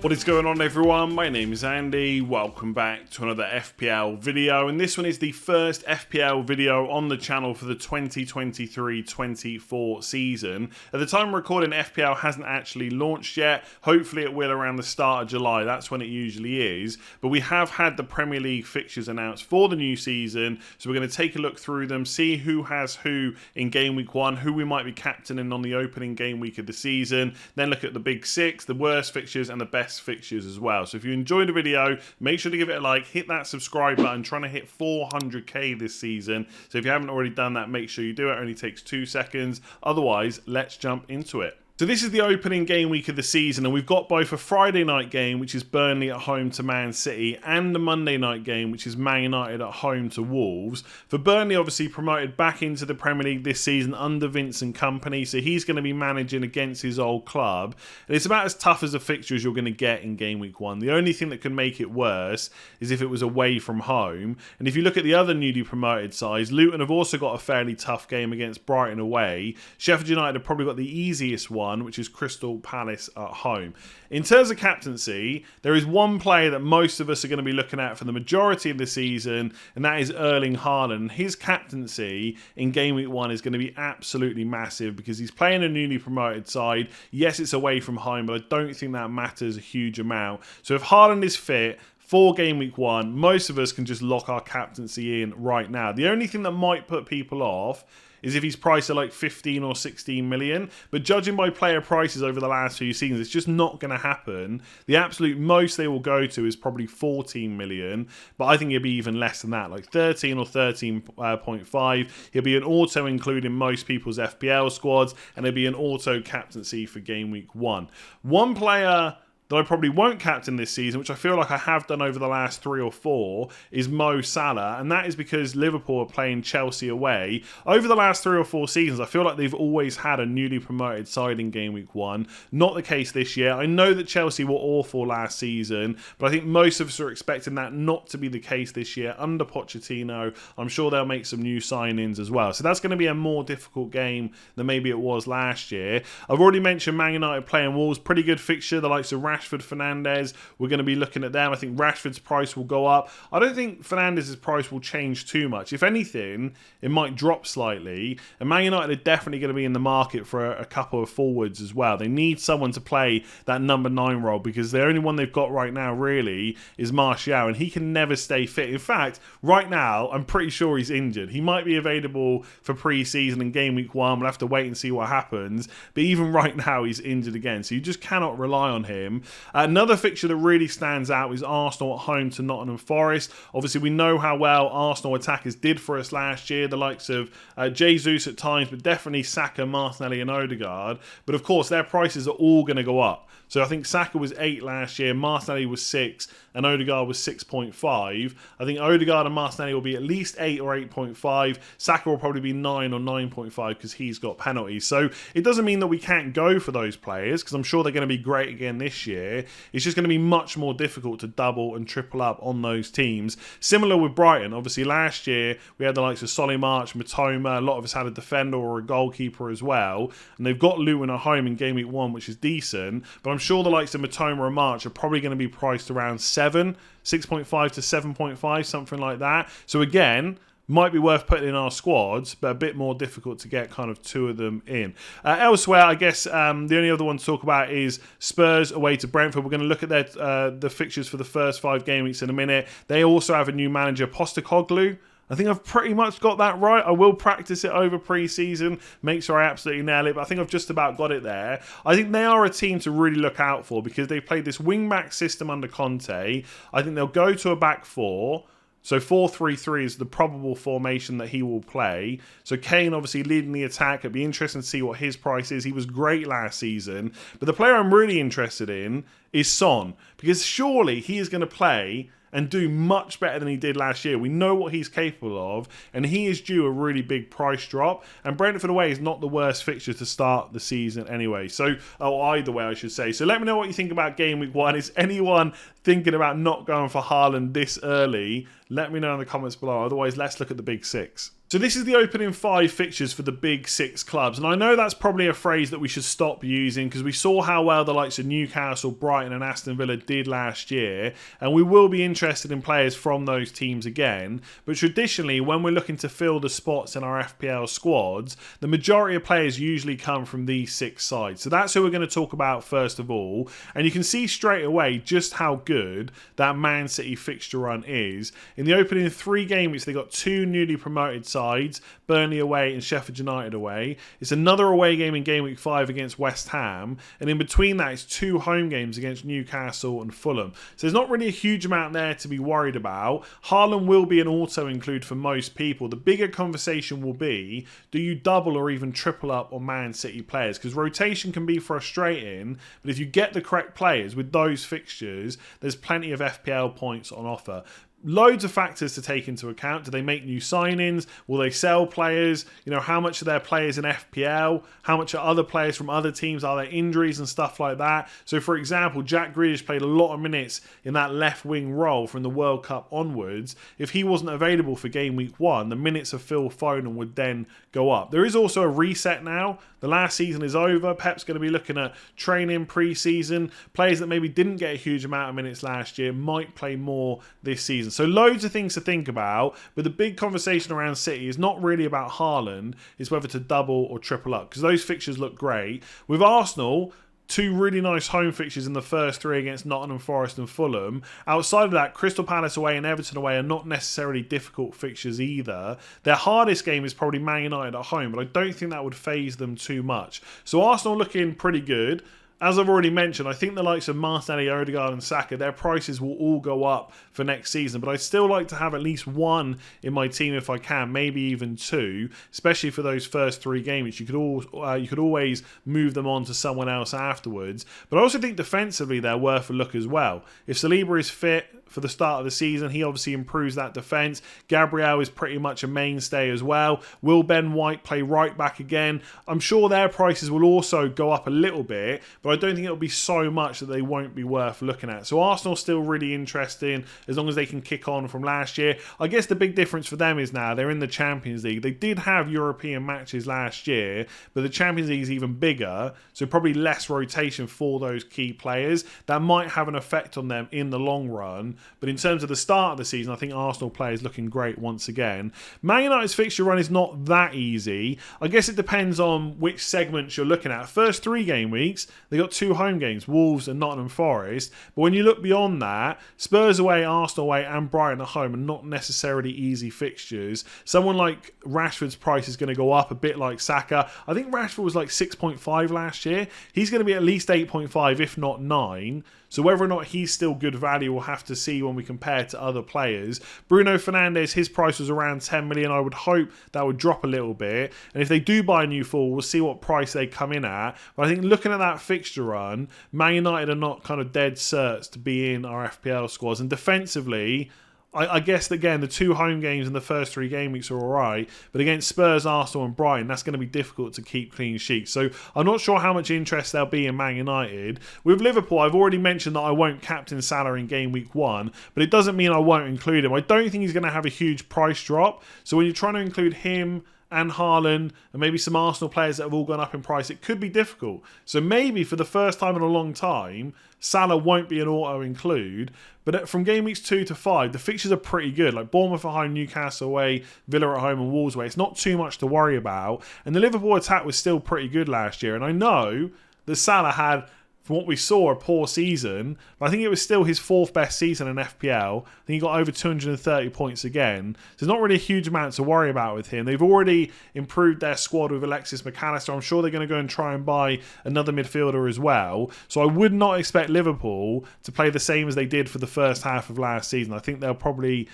What is going on, everyone? My name is Andy. Welcome back to another FPL video, and this one is the first FPL video on the channel for the 2023-24 season. At the time of recording, FPL hasn't actually launched yet. Hopefully it will around the start of July. That's when it usually is. But we have had the Premier League fixtures announced for the new season, so we're going to take a look through them, see who has who in Game Week 1, who we might be captaining on the opening game week of the season, then look at the big six, the worst fixtures and the best fixtures as well. So if you enjoyed the video, make sure to give it a like, hit that subscribe button. Trying to hit 400k this season, so if you haven't already done that, make sure you do it. It only takes 2 seconds. Otherwise, let's jump into it. So this is the opening game week of the season, and we've got both a Friday night game, which is Burnley at home to Man City, and the Monday night game, which is Man United at home to Wolves. For Burnley, obviously promoted back into the Premier League this season under Vincent Kompany, so he's going to be managing against his old club. And it's about as tough as a fixture as you're going to get in game week 1. The only thing that could make it worse is if it was away from home. And if you look at the other newly promoted sides, Luton have also got a fairly tough game against Brighton away. Sheffield United have probably got the easiest one, which is Crystal Palace at home. In terms of captaincy, there is one player that most of us are going to be looking at for the majority of the season, and that is Erling Haaland. His captaincy in Game Week 1 is going to be absolutely massive because he's playing a newly promoted side. Yes, it's away from home, but I don't think that matters a huge amount. So if Haaland is fit for Game Week 1, most of us can just lock our captaincy in right now. The only thing that might put people off is if he's priced at like 15 or 16 million. But judging by player prices over the last few seasons, it's just not going to happen. The absolute most they will go to is probably 14 million. But I think he'll be even less than that, like 13 or 13.5. He'll be an auto including most people's FPL squads, and he'll be an auto captaincy for Game Week 1. One player that I probably won't captain this season, which I feel like I have done over the last 3 or 4, is Mo Salah. And that is because Liverpool are playing Chelsea away. Over the last 3 or 4 seasons, I feel like they've always had a newly promoted side in Game Week 1. Not the case this year. I know that Chelsea were awful last season, but I think most of us are expecting that not to be the case this year. Under Pochettino, I'm sure they'll make some new signings as well. So that's going to be a more difficult game than maybe it was last year. I've already mentioned Man United playing Wolves. Pretty good fixture. The likes of Rashford, Fernandes, we're going to be looking at them. I think Rashford's price will go up. I don't think Fernandes' price will change too much. If anything, it might drop slightly. And Man United are definitely going to be in the market for a couple of forwards as well. They need someone to play that number 9 role because the only one they've got right now really is Martial, and he can never stay fit. In fact, right now, I'm pretty sure he's injured. He might be available for pre-season and Game Week 1. We'll have to wait and see what happens. But even right now, he's injured again. So you just cannot rely on him. Another fixture that really stands out is Arsenal at home to Nottingham Forest. Obviously, we know how well Arsenal attackers did for us last year. The likes of Jesus at times, but definitely Saka, Martinelli and Odegaard. But of course, their prices are all going to go up. So I think Saka was 8 last year, Martinelli was 6, and Odegaard was 6.5. I think Odegaard and Martinelli will be at least 8 or 8.5. Saka will probably be 9 or 9.5 because he's got penalties. So it doesn't mean that we can't go for those players because I'm sure they're going to be great again this year. It's just going to be much more difficult to double and triple up on those teams. Similar with Brighton. Obviously, last year we had the likes of Solly March, Matoma. A lot of us had a defender or a goalkeeper as well. And they've got Luton at home in Game Week 1, which is decent. But I'm sure the likes of Matoma and March are probably going to be priced around 6.5 to 7.5, something like that. So again, might be worth putting in our squads, but a bit more difficult to get kind of 2 of them in. Elsewhere, I guess the only other one to talk about is Spurs away to Brentford. We're going to look at their the fixtures for the first 5 game weeks in a minute. They also have a new manager, Postecoglou. I think I've pretty much got that right. I will practice it over pre-season, make sure I absolutely nail it, but I think I've just about got it there. I think they are a team to really look out for because they've played this wing-back system under Conte. I think they'll go to a back 4. So 4-3-3 is the probable formation that he will play. So Kane obviously leading the attack. It'd be interesting to see what his price is. He was great last season. But the player I'm really interested in is Son. Because surely he is going to play and do much better than he did last year. We know what he's capable of, and he is due a really big price drop. And Brentford away is not the worst fixture to start the season anyway. So, either way, I should say. So let me know what you think about Game Week 1. Is anyone thinking about not going for Haaland this early? Let me know in the comments below. Otherwise, let's look at the big 6. So this is the opening 5 fixtures for the big 6 clubs. And I know that's probably a phrase that we should stop using because we saw how well the likes of Newcastle, Brighton and Aston Villa did last year. And we will be interested in players from those teams again. But traditionally, when we're looking to fill the spots in our FPL squads, the majority of players usually come from these 6 sides. So that's who we're going to talk about first of all. And you can see straight away just how good that Man City fixture run is. In the opening 3 game weeks, they got 2 newly promoted sides, Burnley away and Sheffield United away. It's another away game in game week 5 against West Ham, and in between that it's 2 home games against Newcastle and Fulham. So there's not really a huge amount there to be worried about. Haaland will be an auto include for most people. The bigger conversation will be, do you double or even triple up on Man City players? Because rotation can be frustrating, but if you get the correct players with those fixtures, there's plenty of FPL points on offer. Loads of factors to take into account. Do they make new signings? Will they sell players? You know, how much are their players in FPL? How much are other players from other teams? Are there injuries and stuff like that? So, for example, Jack Grealish played a lot of minutes in that left wing role from the World Cup onwards. If he wasn't available for game week 1, the minutes of Phil Foden would then go up. There is also a reset now. The last season is over. Pep's going to be looking at training pre-season. Players that maybe didn't get a huge amount of minutes last year might play more this season. So loads of things to think about, but the big conversation around City is not really about Haaland, it's whether to double or triple up, because those fixtures look great. With Arsenal, 2 really nice home fixtures in the first 3 against Nottingham Forest and Fulham. Outside of that, Crystal Palace away and Everton away are not necessarily difficult fixtures either. Their hardest game is probably Man United at home, but I don't think that would faze them too much. So Arsenal looking pretty good. As I've already mentioned, I think the likes of Martinelli, Odegaard and Saka, their prices will all go up for next season. But I'd still like to have at least 1 in my team if I can, maybe even 2, especially for those first 3 games. You could always move them on to someone else afterwards. But I also think defensively they're worth a look as well. If Saliba is fit for the start of the season, he obviously improves that defence. Gabriel is pretty much a mainstay as well. Will Ben White play right back again? I'm sure their prices will also go up a little bit, but I don't think it'll be so much that they won't be worth looking at. So Arsenal still really interesting as long as they can kick on from last year. I guess the big difference for them is now they're in the Champions League. They did have European matches last year, but the Champions League is even bigger, so probably less rotation for those key players. That might have an effect on them in the long run. But in terms of the start of the season, I think Arsenal players looking great once again. Man United's fixture run is not that easy. I guess it depends on which segments you're looking at. First 3 game weeks, they got 2 home games, Wolves and Nottingham Forest. But when you look beyond that, Spurs away, Arsenal away and Brighton at home are not necessarily easy fixtures. Someone like Rashford's price is going to go up a bit like Saka. I think Rashford was like 6.5 last year. He's going to be at least 8.5, if not 9. So whether or not he's still good value, we'll have to see when we compare to other players. Bruno Fernandes, his price was around 10 million. I would hope that would drop a little bit. And if they do buy a new full, we'll see what price they come in at. But I think looking at that fixture run, Man United are not kind of dead certs to be in our FPL squads. And defensively, I guess, again, the 2 home games in the first 3 game weeks are alright, but against Spurs, Arsenal and Brighton, that's going to be difficult to keep clean sheets. So I'm not sure how much interest there'll be in Man United. With Liverpool, I've already mentioned that I won't captain Salah in game week 1, but it doesn't mean I won't include him. I don't think he's going to have a huge price drop. So when you're trying to include him and Haaland and maybe some Arsenal players that have all gone up in price, it could be difficult. So maybe for the first time in a long time, Salah won't be an auto include. But from game weeks 2 to 5, the fixtures are pretty good. Like Bournemouth at home, Newcastle away, Villa at home and Wolves away. It's not too much to worry about. And the Liverpool attack was still pretty good last year. And I know that Salah had, from what we saw, a poor season, but I think it was still his 4th best season in FPL. I think he got over 230 points again. So there's not really a huge amount to worry about with him. They've already improved their squad with Alexis McAllister. I'm sure they're going to go and try and buy another midfielder as well. So I would not expect Liverpool to play the same as they did for the first half of last season. I think they'll probably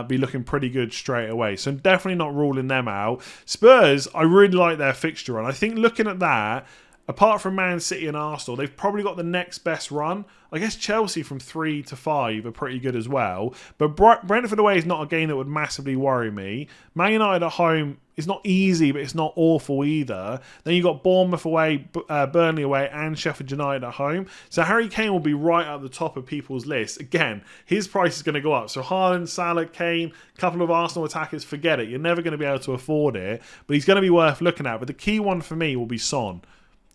be looking pretty good straight away. So I'm definitely not ruling them out. Spurs, I really like their fixture run. I think looking at that, apart from Man City and Arsenal, they've probably got the next best run. I guess Chelsea from 3 to 5 are pretty good as well. But Brentford away is not a game that would massively worry me. Man United at home is not easy, but it's not awful either. Then you've got Bournemouth away, Burnley away, and Sheffield United at home. So Harry Kane will be right at the top of people's lists. Again, his price is going to go up. So Haaland, Salah, Kane, a couple of Arsenal attackers, forget it. You're never going to be able to afford it. But he's going to be worth looking at. But the key one for me will be Son.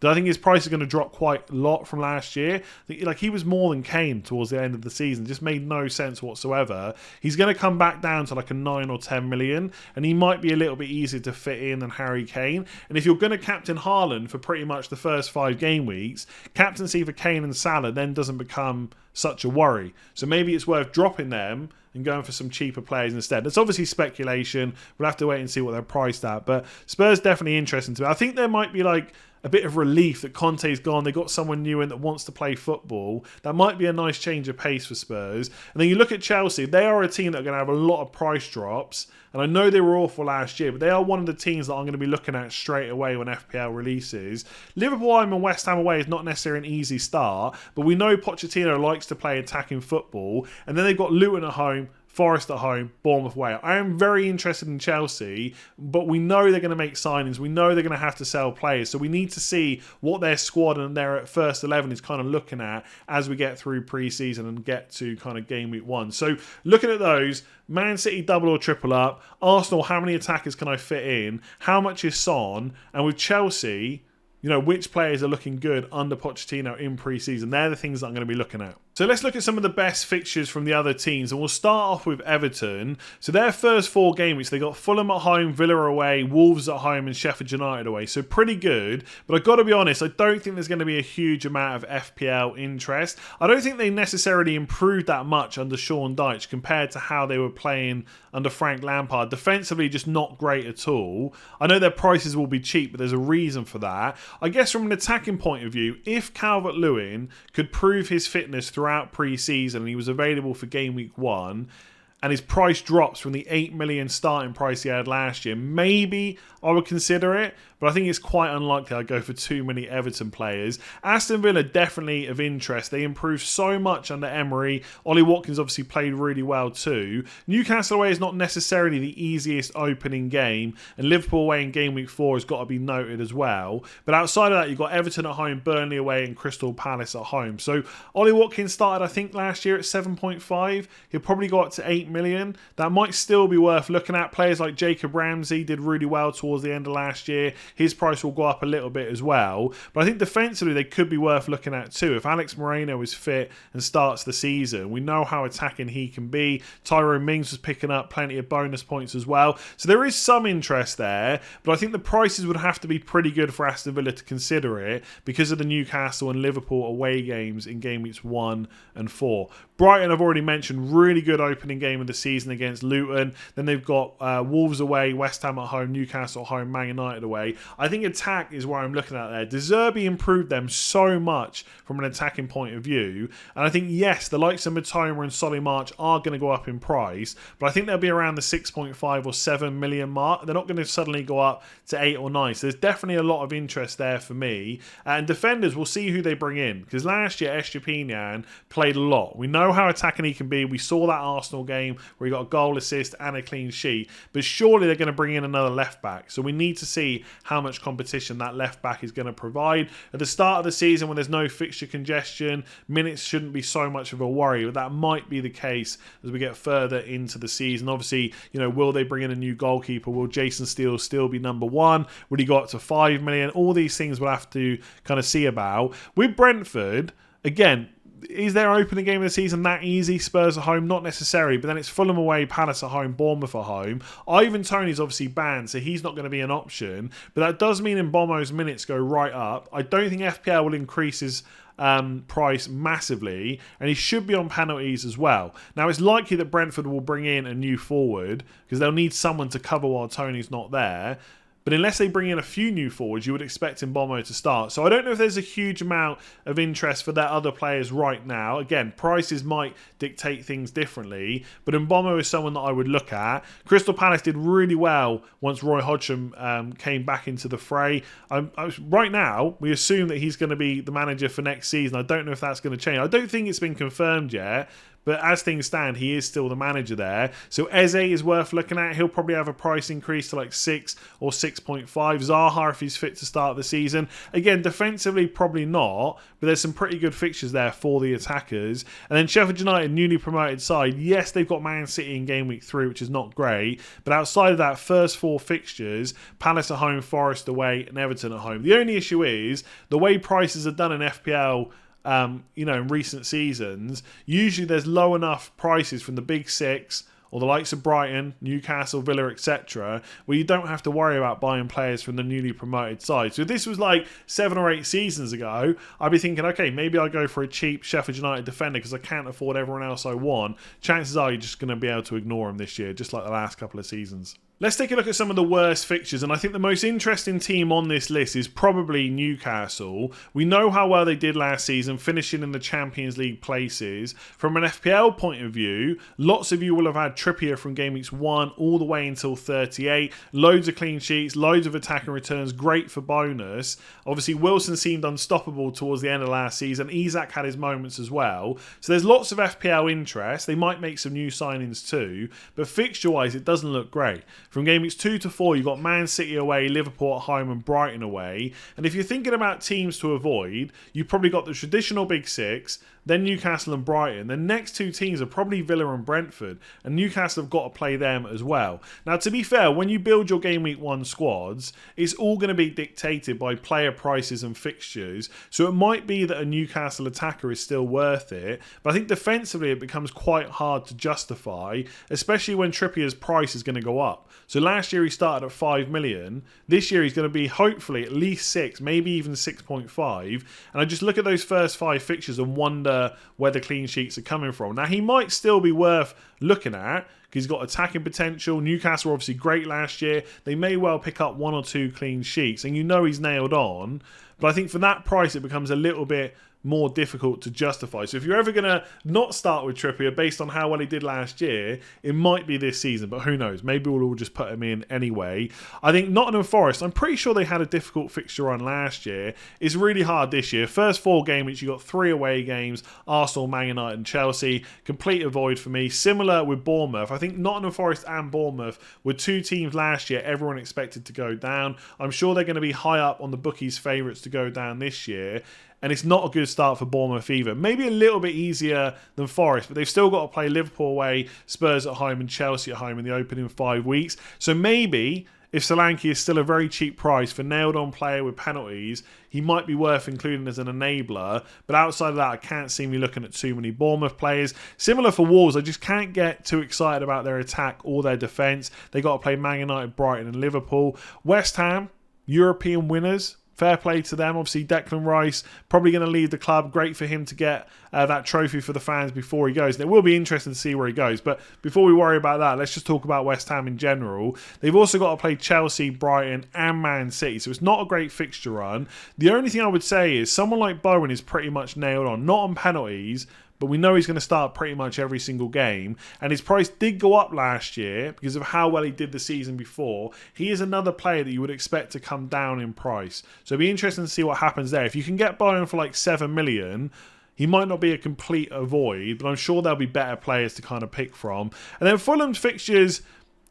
I think his price is going to drop quite a lot from last year. Like, he was more than Kane towards the end of the season. Just made no sense whatsoever. He's going to come back down to like a 9 or 10 million, and he might be a little bit easier to fit in than Harry Kane. And if you're going to captain Haaland for pretty much the first 5 game weeks, captaincy for Kane and Salah then doesn't become such a worry. So maybe it's worth dropping them and going for some cheaper players instead. It's obviously speculation. We'll have to wait and see what they're priced at. But Spurs definitely interesting to me. I think there might be like a bit of relief that Conte's gone. They got someone new in that wants to play football. That might be a nice change of pace for Spurs. And then you look at Chelsea. They are a team that are going to have a lot of price drops. And I know they were awful last year, but they are one of the teams that I'm going to be looking at straight away when FPL releases. Liverpool home and West Ham away is not necessarily an easy start, but we know Pochettino likes to play attacking football. And then they've got Luton at home, Forest at home, Bournemouth away. I am very interested in Chelsea, but we know they're going to make signings. We know they're going to have to sell players. So we need to see what their squad and their first 11 is kind of looking at as we get through pre-season and get to kind of game week 1. So looking at those, Man City double or triple up. Arsenal, how many attackers can I fit in? How much is Son? And with Chelsea, you know, which players are looking good under Pochettino in pre-season? They're the things that I'm going to be looking at. So let's look at some of the best fixtures from the other teams, and we'll start off with Everton. So their first 4 game weeks, they got Fulham at home, Villa away, Wolves at home, and Sheffield United away. So pretty good, but I've got to be honest, I don't think there's going to be a huge amount of FPL interest. I don't think they necessarily improved that much under Sean Dyche compared to how they were playing under Frank Lampard. Defensively, just not great at all. I know their prices will be cheap, but there's a reason for that. I guess from an attacking point of view, if Calvert-Lewin could prove his fitness throughout pre-season and he was available for game week 1 and his price drops from the 8 million starting price he had last year, maybe I would consider it, but I think it's quite unlikely I'd go for too many Everton players. Aston Villa definitely of interest. They improved so much under Emery. Ollie Watkins obviously played really well too. Newcastle away is not necessarily the easiest opening game, and Liverpool away in game week 4 has got to be noted as well. But outside of that, you've got Everton at home, Burnley away, and Crystal Palace at home. So Ollie Watkins started, I think, last year at 7.5. He'll probably go up to 8 million. That might still be worth looking at. Players like Jacob Ramsey did really well towards the end of last year. His price will go up a little bit as well. But I think defensively they could be worth looking at too. If Alex Moreno is fit and starts the season, we know how attacking he can be. Tyrone Mings was picking up plenty of bonus points as well. So there is some interest there, but I think the prices would have to be pretty good for Aston Villa to consider it because of the Newcastle and Liverpool away games in game weeks 1 and 4. Brighton, I've already mentioned, really good opening game of the season against Luton. Then they've got Wolves away, West Ham at home, Newcastle at home, Man United away. I think attack is where I'm looking at there. De Zerbi improved them so much from an attacking point of view. And I think, yes, the likes of Matoma and Solly March are going to go up in price, but I think they'll be around the 6.5 or 7 million mark. They're not going to suddenly go up to 8 or 9. So there's definitely a lot of interest there for me. And defenders, we'll see who they bring in. Because last year, Estupiñán played a lot. We know how attacking he can be. We saw that Arsenal game where he got a goal assist and a clean sheet. But surely they're going to bring in another left back. So we need to see how much competition that left back is going to provide. At the start of the season, when there's no fixture congestion, minutes shouldn't be so much of a worry. But that might be the case as we get further into the season. Obviously, you know, will they bring in a new goalkeeper? Will Jason Steele still be number 1? Will he go up to 5 million? All these things we'll have to kind of see about. With Brentford, again, is their opening game of the season that easy? Spurs at home? Not necessarily, but then it's Fulham away, Palace at home, Bournemouth at home. Ivan Toney's obviously banned, so he's not going to be an option, but that does mean Mbomo's minutes go right up. I don't think FPL will increase his price massively, and he should be on penalties as well. Now, it's likely that Brentford will bring in a new forward because they'll need someone to cover while Tony's not there. But unless they bring in a few new forwards, you would expect Mbeumo to start. So I don't know if there's a huge amount of interest for their other players right now. Again, prices might dictate things differently, but Mbeumo is someone that I would look at. Crystal Palace did really well once Roy Hodgson came back into the fray. Right now, we assume that he's going to be the manager for next season. I don't know if that's going to change. I don't think it's been confirmed yet. But as things stand, he is still the manager there. So Eze is worth looking at. He'll probably have a price increase to like 6 or 6.5. Zaha, if he's fit to start the season. Again, defensively, probably not. But there's some pretty good fixtures there for the attackers. And then Sheffield United, newly promoted side. Yes, they've got Man City in game week 3, which is not great. But outside of that, first 4 fixtures, Palace at home, Forest away, and Everton at home. The only issue is the way prices are done in FPL, in recent seasons, usually there's low enough prices from the big 6 or the likes of Brighton, Newcastle, Villa, etc., where you don't have to worry about buying players from the newly promoted side. So if this was like 7 or 8 seasons ago, I'd be thinking, okay, maybe I'll go for a cheap Sheffield United defender because I can't afford everyone else I want. Chances are you're just going to be able to ignore them this year, just like the last couple of seasons. Let's take a look at some of the worst fixtures, and I think the most interesting team on this list is probably Newcastle. We know how well they did last season, finishing in the Champions League places. From an FPL point of view, lots of you will have had Trippier from game weeks 1 all the way until 38. Loads of clean sheets, loads of attacking returns, great for bonus. Obviously, Wilson seemed unstoppable towards the end of last season. Isak had his moments as well. So there's lots of FPL interest. They might make some new signings too, but fixture-wise, it doesn't look great. From game weeks 2 to 4, you've got Man City away, Liverpool at home, and Brighton away. And if you're thinking about teams to avoid, you've probably got the traditional big 6, then Newcastle and Brighton. The next 2 teams are probably Villa and Brentford, and Newcastle have got to play them as well. Now, to be fair, when you build your game week 1 squads, it's all going to be dictated by player prices and fixtures. So it might be that a Newcastle attacker is still worth it, but I think defensively it becomes quite hard to justify, especially when Trippier's price is going to go up. So last year he started at 5 million. This year he's going to be hopefully at least 6, maybe even 6.5. And I just look at those first 5 fixtures and wonder where the clean sheets are coming from. Now, he might still be worth looking at because he's got attacking potential. Newcastle were obviously great last year. They may well pick up 1 or 2 clean sheets, and he's nailed on. But I think for that price, it becomes a little bit more difficult to justify. So if you're ever going to not start with Trippier based on how well he did last year, it might be this season, but who knows? Maybe we'll all just put him in anyway. I think Nottingham Forest, I'm pretty sure they had a difficult fixture run last year. It's really hard this year. First 4 game weeks, you got 3 away games, Arsenal, Man United and Chelsea. Complete avoid for me. Similar with Bournemouth. I think Nottingham Forest and Bournemouth were 2 teams last year everyone expected to go down. I'm sure they're going to be high up on the bookies' favourites to go down this year. And it's not a good start for Bournemouth either. Maybe a little bit easier than Forest, but they've still got to play Liverpool away, Spurs at home and Chelsea at home in the opening 5 weeks. So maybe if Solanke is still a very cheap price for nailed-on player with penalties, he might be worth including as an enabler. But outside of that, I can't see me looking at too many Bournemouth players. Similar for Wolves, I just can't get too excited about their attack or their defence. They got to play Man United, Brighton and Liverpool. West Ham, European winners. Fair play to them. Obviously, Declan Rice probably going to leave the club. Great for him to get that trophy for the fans before he goes. And it will be interesting to see where he goes. But before we worry about that, let's just talk about West Ham in general. They've also got to play Chelsea, Brighton and Man City. So it's not a great fixture run. The only thing I would say is someone like Bowen is pretty much nailed on. Not on penalties, but we know he's going to start pretty much every single game. And his price did go up last year because of how well he did the season before. He is another player that you would expect to come down in price. So it'd be interesting to see what happens there. If you can get Bowen for like 7 million, he might not be a complete avoid, but I'm sure there'll be better players to kind of pick from. And then Fulham's fixtures,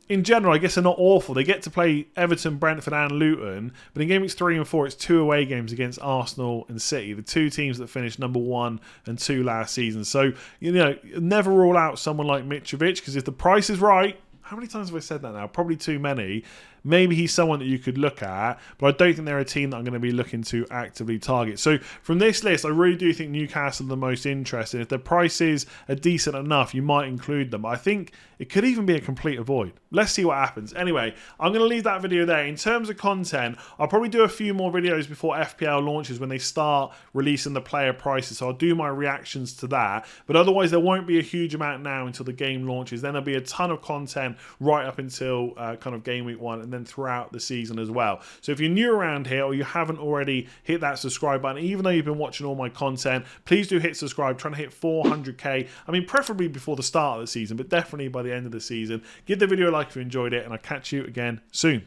in general, I guess they're not awful. They get to play Everton, Brentford and Luton. But in game weeks 3 and 4, it's 2 away games against Arsenal and City, the 2 teams that finished number 1 and 2 last season. So, never rule out someone like Mitrovic, because if the price is right, how many times have I said that now? Probably too many. Maybe he's someone that you could look at, but I don't think they're a team that I'm going to be looking to actively target. So from this list, I really do think Newcastle are the most interesting. If their prices are decent enough, you might include them. I think it could even be a complete avoid. Let's see what happens. Anyway, I'm going to leave that video there. In terms of content, I'll probably do a few more videos before FPL launches when they start releasing the player prices. So I'll do my reactions to that. But otherwise, there won't be a huge amount now until the game launches. Then there'll be a ton of content right up until kind of game week 1 and then throughout the season as well. So if you're new around here or you haven't already hit that subscribe button, even though you've been watching all my content, please do hit subscribe. Trying to hit 400k. I mean, preferably before the start of the season, but definitely by the end of the season. Give the video a like if you enjoyed it, and I'll catch you again soon.